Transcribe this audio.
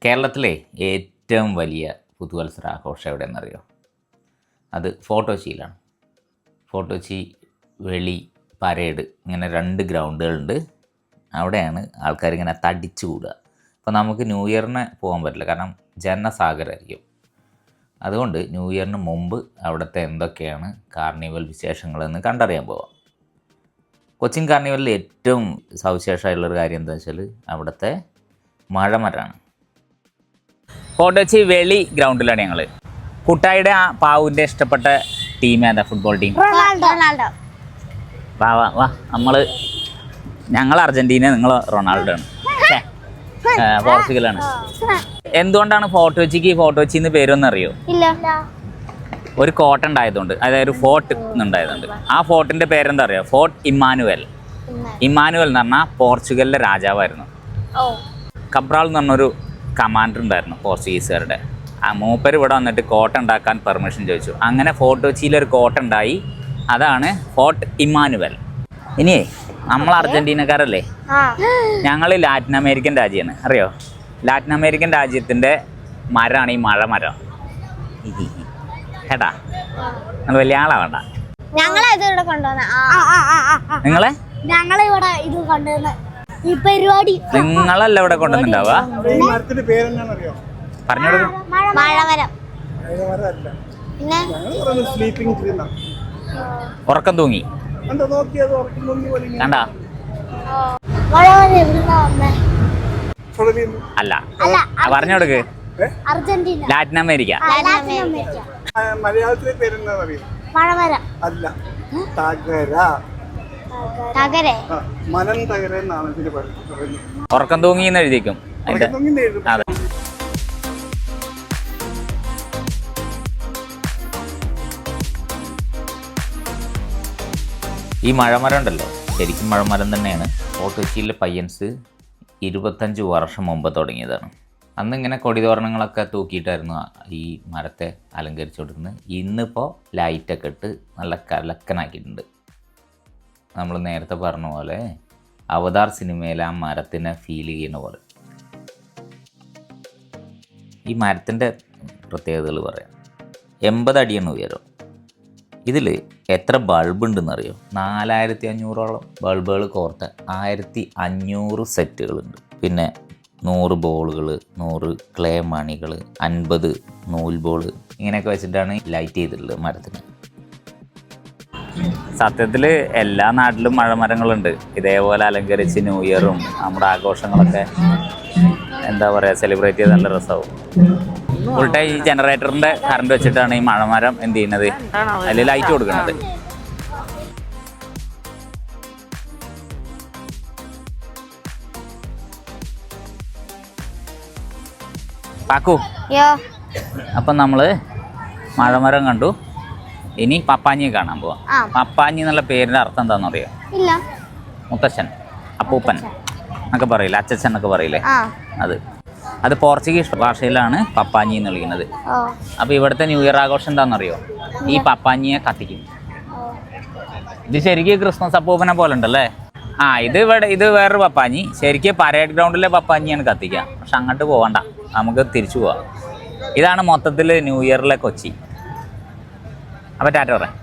കേരളത്തിലെ ഏറ്റവും വലിയ പുതുവത്സര ആഘോഷം എവിടെയെന്നറിയോ? അത് ഫോർട്ട് കൊച്ചിയിലാണ്. ഫോർട്ട് കൊച്ചി വെളി പരേഡ് ഇങ്ങനെ 2 ഗ്രൗണ്ടുകളുണ്ട്. അവിടെയാണ് ആൾക്കാരിങ്ങനെ തടിച്ചു കൂടുക. അപ്പോൾ നമുക്ക് ന്യൂ ഇയറിന് പോകാൻ പറ്റില്ല, കാരണം ജനസാഗരമായിരിക്കും. അതുകൊണ്ട് ന്യൂ ഇയറിന് മുമ്പ് അവിടുത്തെ എന്തൊക്കെയാണ് കാർണിവൽ വിശേഷങ്ങളെന്ന് കണ്ടറിയാൻ പോവാം. കൊച്ചിൻ കാർണിവലിൽ ഏറ്റവും സവിശേഷമായിട്ടുള്ളൊരു കാര്യം എന്താ വെച്ചാൽ അവിടുത്തെ മഴമരമാണ്. ഫോർട്ട് കൊച്ചി വെളി ഗ്രൗണ്ടിലാണ് ഞങ്ങൾ. കുട്ടായിയുടെ ആ പാവുവിൻ്റെ ഇഷ്ടപ്പെട്ട ടീം ഏതാ? ഫുട്ബോൾ ടീം വാ വാ വാ ഞങ്ങൾ അർജൻറ്റീന, നിങ്ങൾ റൊണാൾഡോ ആണ്, പോർച്ചുഗലാണ്. എന്തുകൊണ്ടാണ് ഫോർട്ട് കൊച്ചി എന്ന് പേരൊന്നും അറിയോ? ഒരു കോട്ട ഉണ്ടായതുകൊണ്ട്, അതായത് ഒരു ഫോർട്ട് ഉണ്ടായതുകൊണ്ട്. ആ ഫോർട്ടിൻ്റെ പേരെന്താ അറിയോ? Fort Emmanuel. ഇമ്മാനുവൽ എന്ന് പറഞ്ഞാൽ പോർച്ചുഗലിലെ രാജാവായിരുന്നു. കബ്രാൾ എന്ന് പറഞ്ഞൊരു കമാൻഡർ ഉണ്ടായിരുന്നു പോർച്ചുഗീസുകാരുടെ. ആ മൂപ്പർ ഇവിടെ വന്നിട്ട് കോട്ട ഉണ്ടാക്കാൻ പെർമിഷൻ ചോദിച്ചു. അങ്ങനെ ഫോർട്ട് കൊച്ചിയിലൊരു കോട്ട ഉണ്ടായി. അതാണ് ഫോർട്ട് ഇമ്മാനുവൽ. ഇനി നമ്മൾ അർജൻറ്റീനക്കാരല്ലേ, ഞങ്ങൾ ലാറ്റിൻ അമേരിക്കൻ രാജ്യമാണ്, അറിയോ? ലാറ്റിൻ അമേരിക്കൻ രാജ്യത്തിൻ്റെ മരമാണ് ഈ മഴമരം. കേട്ടാ, നിങ്ങൾ വലിയ ആളാവണ്ട. നിങ്ങളെ നിങ്ങളല്ല ഇവിടെ കൊണ്ടുവന്നുണ്ടാവുക. പറഞ്ഞോളൂ. ഉറക്കം തൂങ്ങി കണ്ടാ? അല്ല, പറഞ്ഞു കൊടുക്ക്. Latin America. മലയാളത്തിലെ പേരെന്താ അറിയോ? അല്ല, തകര എന്നാണ് ഇതിന് പറയുന്നത്. ഉറക്കം തൂങ്ങി എന്ന് എഴുതിക്കും. അതെ. ഈ മഴമരം ഉണ്ടല്ലോ, ശരിക്കും മഴമരം തന്നെയാണ്. ഫോർട്ട് കൊച്ചിയിലെ പയ്യൻസ് 25 വർഷം മുമ്പ് തുടങ്ങിയതാണ്. അന്ന് ഇങ്ങനെ കൊടിതോരണങ്ങളൊക്കെ തൂക്കിയിട്ടായിരുന്നു ഈ മരത്തെ അലങ്കരിച്ചുകൊണ്ടിരുന്നത്. ഇന്നിപ്പോൾ ലൈറ്റൊക്കെ ഇട്ട് നല്ല കലക്കനാക്കിയിട്ടുണ്ട്. നമ്മൾ നേരത്തെ പറഞ്ഞ പോലെ അവതാർ സിനിമയിലെ ആ മരത്തിനെ ഫീൽ ചെയ്യുന്ന പോലെ. ഈ മരത്തിൻ്റെ പ്രത്യേകതകൾ പറയാം. 80 അടിയാണ് ഉയരം. ഇതിൽ എത്ര ബൾബ് ഉണ്ടെന്നറിയോ? 4500ഓളം ബൾബുകൾ കോർത്ത 1500 സെറ്റുകളുണ്ട്. പിന്നെ 100 ബോളുകൾ, 100 ക്ലേ മണികൾ, 50 നൂൽ ബോൾ, ഇങ്ങനെയൊക്കെ വെച്ചിട്ടാണ് ലൈറ്റ് ചെയ്തിട്ടുള്ളത് മരത്തിന്. സത്യത്തിൽ എല്ലാ നാട്ടിലും മഴമരങ്ങളുണ്ട്. ഇതേപോലെ അലങ്കരിച്ച് ന്യൂ ഇയറും നമ്മുടെ ആഘോഷങ്ങളൊക്കെ എന്താ പറയുക സെലിബ്രേറ്റ് ചെയ്ത് നല്ല രസമാവും. ഫുൾ ടൈം ഈ ജനറേറ്ററിൻ്റെ കറണ്ട് വെച്ചിട്ടാണ് ഈ മഴമരം എന്ത് ചെയ്യുന്നത്, അതിൽ ലൈറ്റ് കൊടുക്കുന്നത്. പാക്കു, അപ്പം നമ്മൾ മഴമരം കണ്ടു. ഇനി പപ്പാഞ്ഞിയെ കാണാൻ പോവാം. പപ്പാഞ്ഞി എന്നുള്ള പേരിൻ്റെ അർത്ഥം എന്താണെന്ന് അറിയാം? മുത്തച്ഛൻ, അപ്പൂപ്പൻ എന്നൊക്കെ പറയില്ലേ, അച്ചച്ചൻ എന്നൊക്കെ പറയില്ലേ, അത് പോർച്ചുഗീസ് ഭാഷയിലാണ് പപ്പാഞ്ഞി എന്ന് വിളിക്കുന്നത്. അപ്പോൾ ഇവിടുത്തെ ന്യൂ ഇയർ ആഘോഷം എന്താണെന്നറിയോ? ഈ പപ്പാഞ്ഞിയെ കത്തിക്കും. ഇത് ശരിക്കും ക്രിസ്മസ് അപ്പൂപ്പനെ പോലെ ഉണ്ടല്ലേ? ഇത് വേറൊരു പപ്പാഞ്ഞി. ശരിക്കും പരേഡ് ഗ്രൗണ്ടിലെ പപ്പാഞ്ഞിയാണ് കത്തിക്കുക. പക്ഷെ അങ്ങോട്ട് പോകണ്ട, നമുക്ക് തിരിച്ചു പോവാം. ഇതാണ് മൊത്തത്തിൽ ന്യൂ ഇയറിലെ കൊച്ചി. അപ്പോൾ ടാറ്റ പറയാം.